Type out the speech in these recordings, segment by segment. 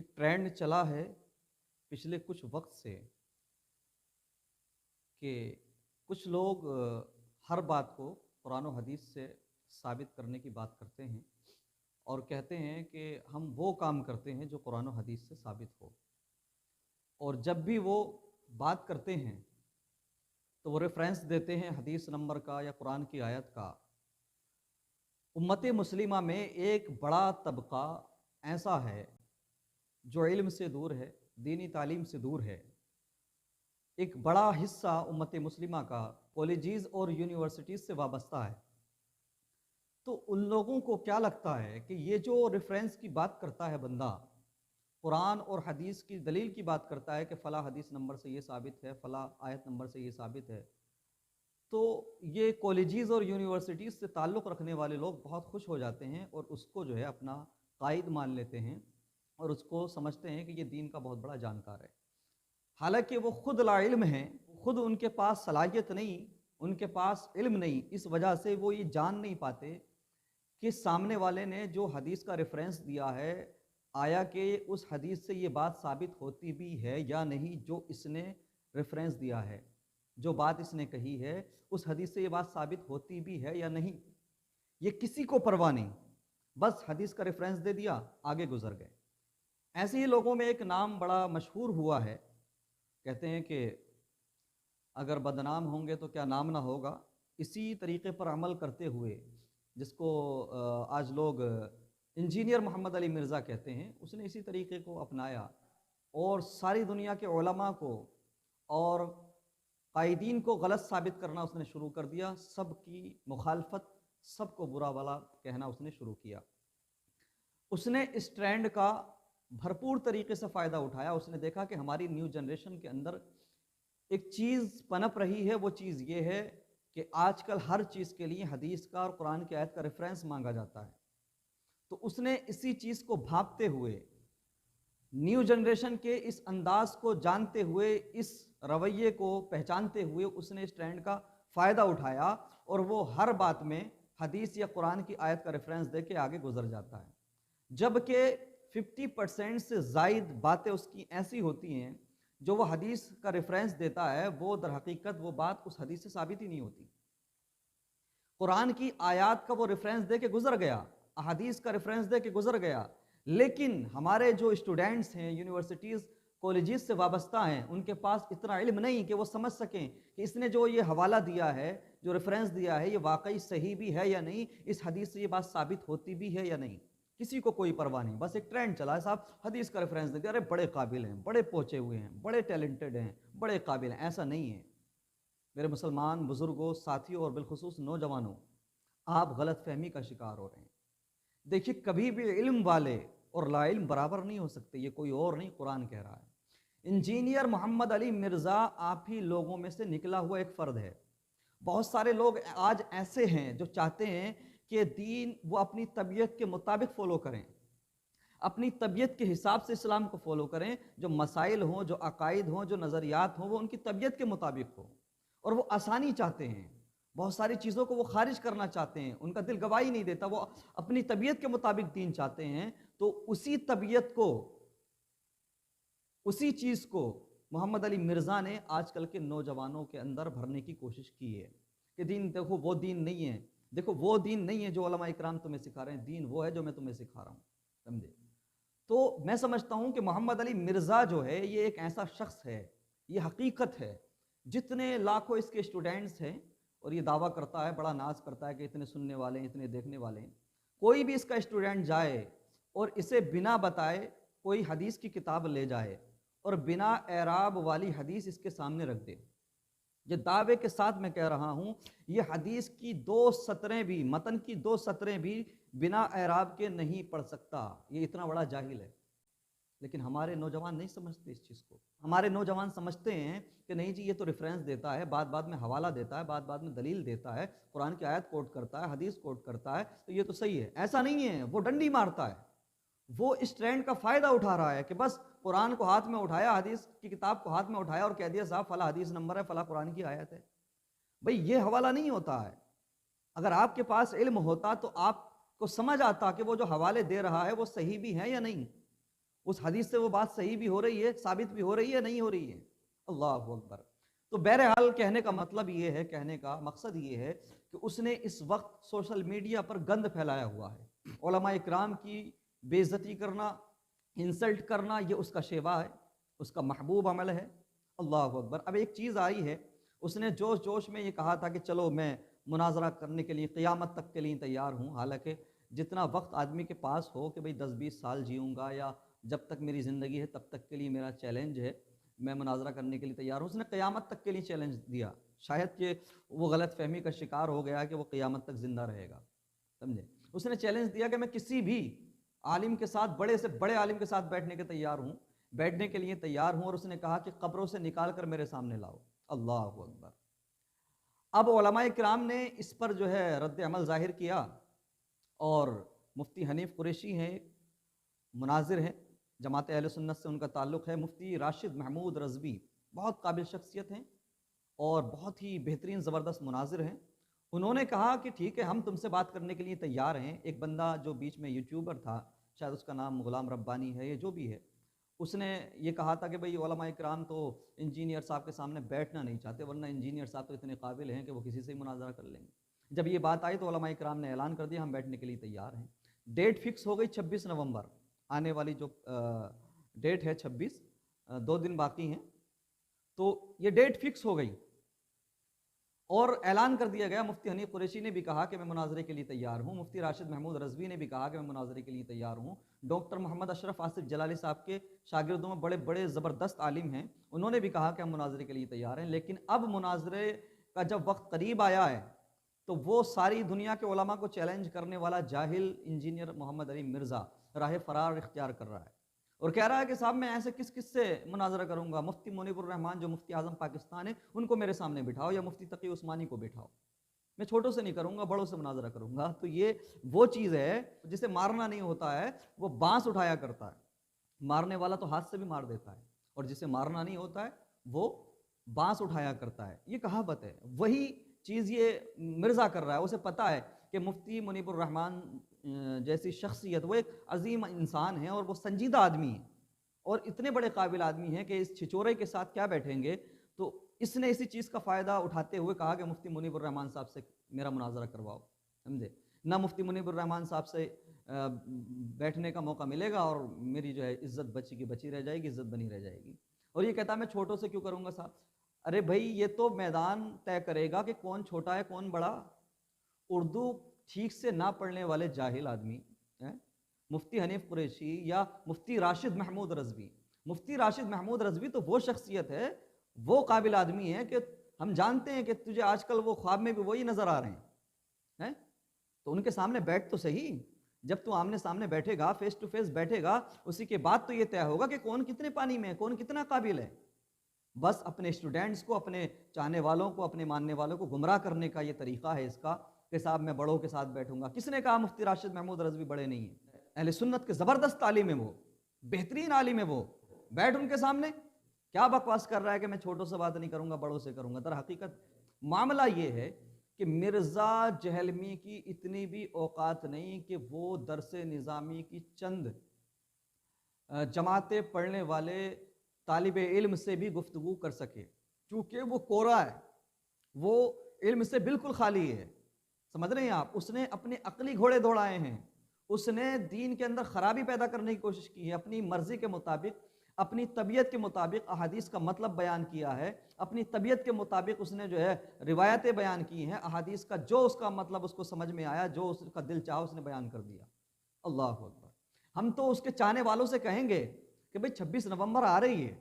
ایک ٹرینڈ چلا ہے پچھلے کچھ وقت سے کہ کچھ لوگ ہر بات کو قرآن و حدیث سے ثابت کرنے کی بات کرتے ہیں اور کہتے ہیں کہ ہم وہ کام کرتے ہیں جو قرآن و حدیث سے ثابت ہو، اور جب بھی وہ بات کرتے ہیں تو وہ ریفرنس دیتے ہیں حدیث نمبر کا یا قرآن کی آیت کا۔ امت مسلمہ میں ایک بڑا طبقہ ایسا ہے جو علم سے دور ہے، دینی تعلیم سے دور ہے۔ ایک بڑا حصہ امت مسلمہ کا کالجز اور یونیورسٹیز سے وابستہ ہے۔ تو ان لوگوں کو کیا لگتا ہے کہ یہ جو ریفرنس کی بات کرتا ہے بندہ، قرآن اور حدیث کی دلیل کی بات کرتا ہے کہ فلاں حدیث نمبر سے یہ ثابت ہے، فلاں آیت نمبر سے یہ ثابت ہے، تو یہ کالجز اور یونیورسٹیز سے تعلق رکھنے والے لوگ بہت خوش ہو جاتے ہیں اور اس کو جو ہے اپنا قائد مان لیتے ہیں اور اس کو سمجھتے ہیں کہ یہ دین کا بہت بڑا جانکار ہے، حالانکہ وہ خود لا علم ہیں، خود ان کے پاس صلاحیت نہیں، ان کے پاس علم نہیں۔ اس وجہ سے وہ یہ جان نہیں پاتے کہ سامنے والے نے جو حدیث کا ریفرنس دیا ہے، آیا کہ اس حدیث سے یہ بات ثابت ہوتی بھی ہے یا نہیں، جو اس نے ریفرنس دیا ہے، جو بات اس نے کہی ہے اس حدیث سے یہ بات ثابت ہوتی بھی ہے یا نہیں۔ یہ کسی کو پرواہ نہیں، بس حدیث کا ریفرنس دے دیا، آگے گزر گئے۔ ایسے ہی لوگوں میں ایک نام بڑا مشہور ہوا ہے، کہتے ہیں کہ اگر بدنام ہوں گے تو کیا نام نہ ہوگا۔ اسی طریقے پر عمل کرتے ہوئے جس کو آج لوگ انجینئر محمد علی مرزا کہتے ہیں، اس نے اسی طریقے کو اپنایا اور ساری دنیا کے علماء کو اور قائدین کو غلط ثابت کرنا اس نے شروع کر دیا، سب کی مخالفت، سب کو برا بھلا کہنا اس نے شروع کیا۔ اس نے اس ٹرینڈ کا بھرپور طریقے سے فائدہ اٹھایا۔ اس نے دیکھا کہ ہماری نیو جنریشن کے اندر ایک چیز پنپ رہی ہے، وہ چیز یہ ہے کہ آج کل ہر چیز کے لیے حدیث کا اور قرآن کی آیت کا ریفرنس مانگا جاتا ہے۔ تو اس نے اسی چیز کو بھانپتے ہوئے، نیو جنریشن کے اس انداز کو جانتے ہوئے، اس رویے کو پہچانتے ہوئے، اس نے اس ٹرینڈ کا فائدہ اٹھایا اور وہ ہر بات میں حدیث یا قرآن کی آیت کا ریفرنس دے کے آگے گزر جاتا ہے، جبکہ 50% سے زائد باتیں اس کی ایسی ہوتی ہیں جو وہ حدیث کا ریفرنس دیتا ہے، وہ در حقیقت وہ بات اس حدیث سے ثابت ہی نہیں ہوتی۔ قرآن کی آیات کا وہ ریفرنس دے کے گزر گیا، احادیث کا ریفرنس دے کے گزر گیا، لیکن ہمارے جو اسٹوڈنٹس ہیں، یونیورسٹیز کالجز سے وابستہ ہیں، ان کے پاس اتنا علم نہیں کہ وہ سمجھ سکیں کہ اس نے جو یہ حوالہ دیا ہے، جو ریفرنس دیا ہے، یہ واقعی صحیح بھی ہے یا نہیں، اس حدیث سے یہ بات ثابت ہوتی بھی ہے یا نہیں۔ کسی کو کوئی پرواہ نہیں، بس ایک ٹرینڈ چلا ہے، صاحب حدیث کا ریفرنس دے دیا، ارے بڑے قابل ہیں، بڑے پہنچے ہوئے ہیں، بڑے ٹیلنٹڈ ہیں، بڑے قابل ہیں۔ ایسا نہیں ہے میرے مسلمان بزرگوں، ساتھیوں اور بالخصوص نوجوانوں، آپ غلط فہمی کا شکار ہو رہے ہیں۔ دیکھیے، کبھی بھی علم والے اور لا علم برابر نہیں ہو سکتے، یہ کوئی اور نہیں، قرآن کہہ رہا ہے۔ انجینئر محمد علی مرزا آپ ہی لوگوں میں سے نکلا ہوا ایک فرد ہے۔ بہت سارے لوگ آج ایسے ہیں جو چاہتے ہیں کہ دین وہ اپنی طبیعت کے مطابق فالو کریں، اپنی طبیعت کے حساب سے اسلام کو فالو کریں، جو مسائل ہوں، جو عقائد ہوں، جو نظریات ہوں، وہ ان کی طبیعت کے مطابق ہو، اور وہ آسانی چاہتے ہیں، بہت ساری چیزوں کو وہ خارج کرنا چاہتے ہیں، ان کا دل گواہی نہیں دیتا، وہ اپنی طبیعت کے مطابق دین چاہتے ہیں۔ تو اسی طبیعت کو، اسی چیز کو محمد علی مرزا نے آج کل کے نوجوانوں کے اندر بھرنے کی کوشش کی ہے کہ دین دیکھو وہ دین نہیں ہے، دیکھو وہ دین نہیں ہے جو علماء اکرام تمہیں سکھا رہے ہیں، دین وہ ہے جو میں تمہیں سکھا رہا ہوں، سمجھے؟ تو میں سمجھتا ہوں کہ محمد علی مرزا جو ہے یہ ایک ایسا شخص ہے، یہ حقیقت ہے۔ جتنے لاکھوں اس کے اسٹوڈنٹس ہیں، اور یہ دعویٰ کرتا ہے، بڑا ناز کرتا ہے کہ اتنے سننے والے ہیں، اتنے دیکھنے والے ہیں، کوئی بھی اس کا اسٹوڈنٹ جائے اور اسے بنا بتائے کوئی حدیث کی کتاب لے جائے اور بنا اعراب والی حدیث اس کے سامنے رکھ دے، یہ دعوے کے ساتھ میں کہہ رہا ہوں، یہ حدیث کی 2 سطریں بھی، متن کی 2 سطریں بھی بنا اعراب کے نہیں پڑھ سکتا، یہ اتنا بڑا جاہل ہے۔ لیکن ہمارے نوجوان نہیں سمجھتے اس چیز کو، ہمارے نوجوان سمجھتے ہیں کہ نہیں جی یہ تو ریفرنس دیتا ہے، بعد بعد میں حوالہ دیتا ہے، بعد بعد میں دلیل دیتا ہے، قرآن کی آیت کوٹ کرتا ہے، حدیث کوٹ کرتا ہے، تو یہ تو صحیح ہے۔ ایسا نہیں ہے، وہ ڈنڈی مارتا ہے، وہ اس ٹرینڈ کا فائدہ اٹھا رہا ہے کہ بس قرآن کو ہاتھ میں اٹھایا، حدیث کی کتاب کو ہاتھ میں اٹھایا اور کہہ دیا صاحب فلاں حدیث نمبر ہے، فلاں قرآن کی آیت ہے۔ بھئی یہ حوالہ نہیں ہوتا ہے۔ اگر آپ کے پاس علم ہوتا تو آپ کو سمجھ آتا کہ وہ جو حوالے دے رہا ہے وہ صحیح بھی ہے یا نہیں۔ اس حدیث سے وہ بات صحیح بھی ہو رہی ہے، ثابت بھی ہو رہی ہے، نہیں ہو رہی ہے؟ اللہ اکبر۔ تو بہرحال کہنے کا مطلب یہ ہے، کہنے کا مقصد یہ ہے کہ اس نے اس وقت سوشل میڈیا پر گند پھیلایا ہوا ہے، علماء اکرام کی بے عزتی کرنا، انسلٹ کرنا، یہ اس کا شیوا ہے، اس کا محبوب عمل ہے۔ اللہ اکبر۔ اب ایک چیز آئی ہے، اس نے جوش جوش میں یہ کہا تھا کہ چلو میں مناظرہ کرنے کے لیے قیامت تک کے لیے تیار ہوں، حالانکہ جتنا وقت آدمی کے پاس ہو کہ بھئی 10-20 سال جیوں گا یا جب تک میری زندگی ہے تب تک کے لیے میرا چیلنج ہے، میں مناظرہ کرنے کے لیے تیار ہوں۔ اس نے قیامت تک کے لیے چیلنج دیا، شاید کہ وہ غلط فہمی کا شکار ہو گیا کہ وہ قیامت تک زندہ رہے گا، سمجھے؟ اس نے چیلنج دیا کہ میں کسی بھی عالم کے ساتھ، بڑے سے بڑے عالم کے ساتھ بیٹھنے کے تیار ہوں، بیٹھنے کے لیے تیار ہوں، اور اس نے کہا کہ قبروں سے نکال کر میرے سامنے لاؤ۔ اللہ اکبر۔ اب علماء کرام نے اس پر جو ہے رد عمل ظاہر کیا، اور مفتی حنیف قریشی ہیں، مناظر ہیں، جماعت اہل سنت سے ان کا تعلق ہے، مفتی راشد محمود رضوی، بہت قابل شخصیت ہیں اور بہت ہی بہترین زبردست مناظر ہیں۔ انہوں نے کہا کہ ٹھیک ہے، ہم تم سے بات کرنے کے لیے تیار ہیں۔ ایک بندہ جو بیچ میں یوٹیوبر تھا، شاید اس کا نام غلام ربانی ہے، یہ جو بھی ہے، اس نے یہ کہا تھا کہ بھئی علماء اکرام تو انجینئر صاحب کے سامنے بیٹھنا نہیں چاہتے، ورنہ انجینئر صاحب تو اتنے قابل ہیں کہ وہ کسی سے ہی مناظرہ کر لیں گے۔ جب یہ بات آئی تو علماء اکرام نے اعلان کر دیا ہم بیٹھنے کے لیے تیار ہیں۔ ڈیٹ فکس ہو گئی 26 نومبر، آنے والی جو ڈیٹ ہے 26، 2 دن باقی ہیں، تو یہ ڈیٹ فکس ہو گئی اور اعلان کر دیا گیا۔ مفتی حنیف قریشی نے بھی کہا کہ میں مناظرے کے لیے تیار ہوں، مفتی راشد محمود رضوی نے بھی کہا کہ میں مناظرے کے لیے تیار ہوں، ڈاکٹر محمد اشرف آصف جلالی صاحب کے شاگردوں میں بڑے بڑے زبردست عالم ہیں، انہوں نے بھی کہا کہ ہم مناظرے کے لیے تیار ہیں۔ لیکن اب مناظرے کا جب وقت قریب آیا ہے تو وہ ساری دنیا کے علماء کو چیلنج کرنے والا جاہل انجینئر محمد علی مرزا راہ فرار اختیار کر رہا ہے، اور کہہ رہا ہے کہ صاحب میں ایسے کس سے مناظرہ کروں گا؟ مفتی منیب الرحمان جو مفتی اعظم پاکستان ہے ان کو میرے سامنے بٹھاؤ، یا مفتی تقی عثمانی کو بٹھاؤ، میں چھوٹوں سے نہیں کروں گا، بڑوں سے مناظرہ کروں گا۔ تو یہ وہ چیز ہے جسے مارنا نہیں ہوتا ہے، وہ بانس اٹھایا کرتا ہے، مارنے والا تو ہاتھ سے بھی مار دیتا ہے، اور جسے مارنا نہیں ہوتا ہے وہ بانس اٹھایا کرتا ہے، یہ کہاوت ہے۔ وہی چیز یہ مرزا کر رہا ہے، اسے پتہ ہے کہ مفتی منیب الرحمان جیسی شخصیت، وہ ایک عظیم انسان ہے اور وہ سنجیدہ آدمی ہے اور اتنے بڑے قابل آدمی ہیں کہ اس چھچورے کے ساتھ کیا بیٹھیں گے، تو اس نے اسی چیز کا فائدہ اٹھاتے ہوئے کہا کہ مفتی منیب الرحمان صاحب سے میرا مناظرہ کرواؤ، سمجھے؟ نہ مفتی منیب الرحمان صاحب سے بیٹھنے کا موقع ملے گا اور میری جو ہے عزت بچی کی بچی رہ جائے گی، عزت بنی رہ جائے گی، اور یہ کہتا ہے میں چھوٹوں سے کیوں کروں گا صاحب؟ ارے بھائی یہ تو میدان طے کرے گا کہ کون چھوٹا ہے کون بڑا۔ اردو ٹھیک سے نہ پڑھنے والے جاہل آدمی مفتی حنیف قریشی یا مفتی راشد محمود رضوی، مفتی راشد محمود رضوی تو وہ شخصیت ہے، وہ قابل آدمی ہے کہ ہم جانتے ہیں کہ تجھے آج کل وہ خواب میں بھی وہی نظر آ رہے ہیں، تو ان کے سامنے بیٹھ تو صحیح، جب تو آمنے سامنے بیٹھے گا، فیس ٹو فیس بیٹھے گا، اسی کے بعد تو یہ طے ہوگا کہ کون کتنے پانی میں ہے، کون کتنا قابل ہے۔ بس اپنے اسٹوڈنٹس کو، اپنے چاہنے والوں کو، اپنے ماننے والوں کو گمراہ کرنے کا یہ طریقہ ہے اس کا کہ صاحب میں بڑوں کے ساتھ بیٹھوں گا۔ کس نے کہا مفتی راشد محمود رضوی بڑے نہیں ہیں؟ اہل سنت کے زبردست عالم ہے، وہ بہترین عالم ہے، وہ بیٹھ ان کے سامنے کیا بکواس کر رہا ہے کہ میں چھوٹوں سے بات نہیں کروں گا، بڑوں سے کروں گا۔ در حقیقت معاملہ یہ ہے کہ مرزا جہلمی کی اتنی بھی اوقات نہیں کہ وہ درس نظامی کی چند جماعتیں پڑھنے والے طالب علم سے بھی گفتگو کر سکے، چونکہ وہ کورا ہے، وہ علم سے بالکل خالی ہے، سمجھ رہے ہیں آپ؟ اس نے اپنے عقلی گھوڑے دوڑائے ہیں، اس نے دین کے اندر خرابی پیدا کرنے کی کوشش کی ہے، اپنی مرضی کے مطابق، اپنی طبیعت کے مطابق احادیث کا مطلب بیان کیا ہے، اپنی طبیعت کے مطابق اس نے جو ہے روایتیں بیان کی ہیں، احادیث کا جو اس کا مطلب اس کو سمجھ میں آیا، جو اس کا دل چاہا اس نے بیان کر دیا۔ اللہ اکبر۔ ہم تو اس کے چاہنے والوں سے کہیں گے کہ بھئی 26 نومبر آ رہی ہے،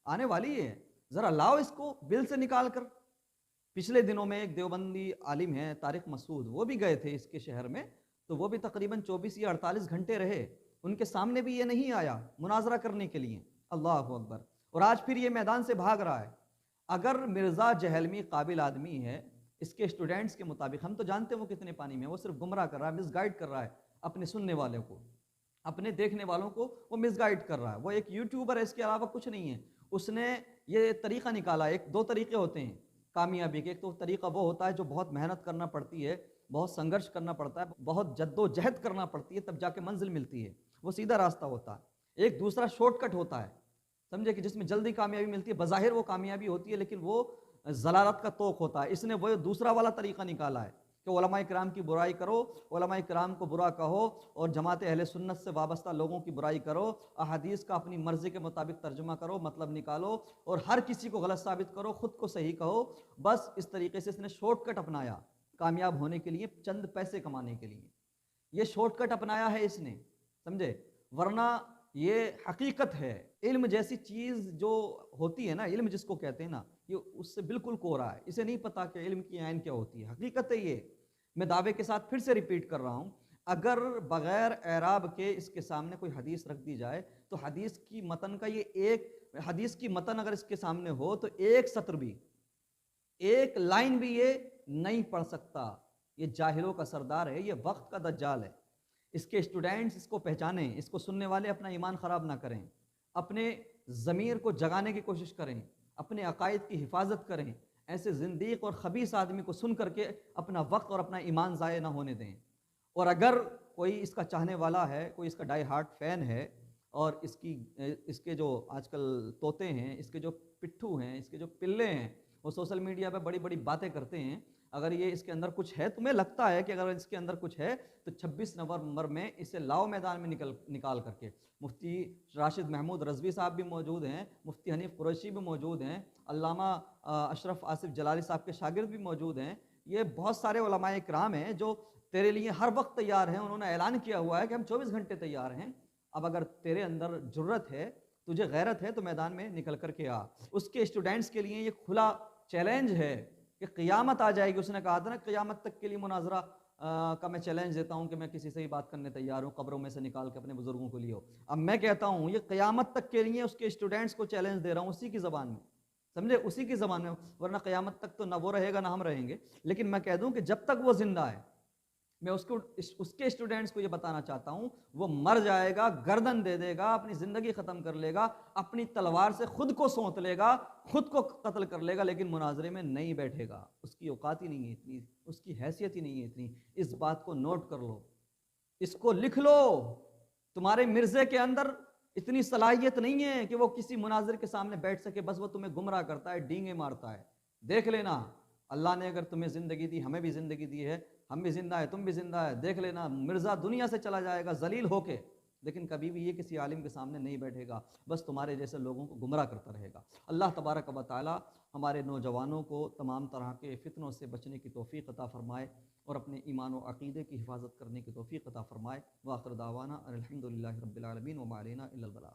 آنے والی ہے، ذرا لاؤ اس کو بل سے نکال کر۔ پچھلے دنوں میں ایک دیوبندی عالم ہیں طارق مسعود، وہ بھی گئے تھے اس کے شہر میں، تو وہ بھی تقریباً 24 یا 48 گھنٹے رہے، ان کے سامنے بھی یہ نہیں آیا مناظرہ کرنے کے لیے۔ اللہ اکبر۔ اور آج پھر یہ میدان سے بھاگ رہا ہے۔ اگر مرزا جہلمی قابل آدمی ہے اس کے اسٹوڈنٹس کے مطابق، ہم تو جانتے ہیں وہ کتنے پانی میں، وہ صرف گمراہ کر رہا ہے، مس گائیڈ کر رہا ہے اپنے سننے والوں کو، اپنے دیکھنے والوں کو وہ مس گائیڈ کر رہا ہے، وہ ایک یوٹیوبر ہے، اس کے علاوہ کچھ نہیں ہے۔ اس نے یہ طریقہ نکالا، ایک دو طریقے ہوتے ہیں کامیابی کے، ایک تو طریقہ وہ ہوتا ہے جو بہت محنت کرنا پڑتی ہے، بہت سنگرش کرنا پڑتا ہے، بہت جد و جہد کرنا پڑتی ہے، تب جا کے منزل ملتی ہے، وہ سیدھا راستہ ہوتا ہے۔ ایک دوسرا شارٹ کٹ ہوتا ہے، سمجھے، کہ جس میں جلدی کامیابی ملتی ہے، بظاہر وہ کامیابی ہوتی ہے لیکن وہ ضلالت کا توق ہوتا ہے۔ اس نے وہ دوسرا والا طریقہ نکالا ہے کہ علماء کرام کی برائی کرو، علماء کرام کو برا کہو، اور جماعت اہل سنت سے وابستہ لوگوں کی برائی کرو، احادیث کا اپنی مرضی کے مطابق ترجمہ کرو، مطلب نکالو، اور ہر کسی کو غلط ثابت کرو، خود کو صحیح کہو۔ بس اس طریقے سے اس نے شارٹ کٹ اپنایا کامیاب ہونے کے لیے، چند پیسے کمانے کے لیے، یہ شارٹ کٹ اپنایا ہے اس نے، سمجھے، ورنہ یہ حقیقت ہے۔ علم جیسی چیز جو ہوتی ہے نا، علم جس کو کہتے ہیں نا، یہ اس سے بالکل کوڑا ہے، اسے نہیں پتا کہ علم کی عین کیا ہوتی ہے۔ حقیقت ہے یہ، میں دعوے کے ساتھ پھر سے ریپیٹ کر رہا ہوں، اگر بغیر اعراب کے اس کے سامنے کوئی حدیث رکھ دی جائے تو حدیث کی متن کا حدیث کی متن اگر اس کے سامنے ہو تو ایک سطر بھی، ایک لائن بھی یہ نہیں پڑھ سکتا۔ یہ جاہلوں کا سردار ہے، یہ وقت کا دجال ہے۔ اس کے اسٹوڈنٹس اس کو پہچانیں، اس کو سننے والے اپنا ایمان خراب نہ کریں، اپنے ضمیر کو جگانے کی کوشش کریں، اپنے عقائد کی حفاظت کریں، ایسے زندیق اور خبیث آدمی کو سن کر کے اپنا وقت اور اپنا ایمان ضائع نہ ہونے دیں۔ اور اگر کوئی اس کا چاہنے والا ہے، کوئی اس کا ڈائی ہارٹ فین ہے، اور اس کے جو آج کل طوطے ہیں، اس کے جو پٹھو ہیں، اس کے جو پلے ہیں، وہ سوشل میڈیا پہ بڑی بڑی باتیں کرتے ہیں، اگر یہ اس کے اندر کچھ ہے، تمہیں لگتا ہے کہ اگر اس کے اندر کچھ ہے تو 26 نومبر میں اسے لاؤ میدان میں نکال کر کے۔ مفتی راشد محمود رضوی صاحب بھی موجود ہیں، مفتی حنیف قریشی بھی موجود ہیں، علامہ اشرف آصف جلالی صاحب کے شاگرد بھی موجود ہیں، یہ بہت سارے علماء کرام ہیں جو تیرے لیے ہر وقت تیار ہیں۔ انہوں نے اعلان کیا ہوا ہے کہ ہم 24 گھنٹے تیار ہیں۔ اب اگر تیرے اندر جرت ہے، تجھے غیرت ہے، تو میدان میں نکل کر کے آ۔ اس کے اسٹوڈنٹس کے لیے یہ کھلا چیلنج ہے کہ قیامت آ جائے گی، اس نے کہا تھا نا قیامت تک کے لیے مناظرہ کا میں چیلنج دیتا ہوں کہ میں کسی سے ہی بات کرنے تیار ہوں، قبروں میں سے نکال کے اپنے بزرگوں کو لیو۔ اب میں کہتا ہوں یہ قیامت تک کے لیے اس کے اسٹوڈنٹس کو چیلنج دے رہا ہوں، اسی کی زبان میں، سمجھے، اسی کی زبان میں، ورنہ قیامت تک تو نہ وہ رہے گا نہ ہم رہیں گے۔ لیکن میں کہہ دوں کہ جب تک وہ زندہ ہے، میں اس کے اسٹوڈنٹس کو یہ بتانا چاہتا ہوں، وہ مر جائے گا، گردن دے دے گا، اپنی زندگی ختم کر لے گا، اپنی تلوار سے خود کو سونت لے گا، خود کو قتل کر لے گا، لیکن مناظرے میں نہیں بیٹھے گا۔ اس کی اوقات ہی نہیں ہے اتنی، اس کی حیثیت ہی نہیں ہے اتنی۔ اس بات کو نوٹ کر لو، اس کو لکھ لو۔ تمہارے مرزے کے اندر اتنی صلاحیت نہیں ہے کہ وہ کسی مناظر کے سامنے بیٹھ سکے، بس وہ تمہیں گمراہ کرتا ہے، ڈینگیں مارتا ہے۔ دیکھ لینا، اللہ نے اگر تمہیں زندگی دی، ہمیں بھی زندگی دی ہے، ہم بھی زندہ ہے، تم بھی زندہ ہے، دیکھ لینا مرزا دنیا سے چلا جائے گا ذلیل ہو کے، لیکن کبھی بھی یہ کسی عالم کے سامنے نہیں بیٹھے گا، بس تمہارے جیسے لوگوں کو گمراہ کرتا رہے گا۔ اللہ تبارک و تعالی ہمارے نوجوانوں کو تمام طرح کے فتنوں سے بچنے کی توفیق عطا فرمائے، اور اپنے ایمان و عقیدے کی حفاظت کرنے کی توفیق عطا فرمائے۔ وآخر دعوانا الحمدللہ رب العالمین وما علینا الا البلاغ۔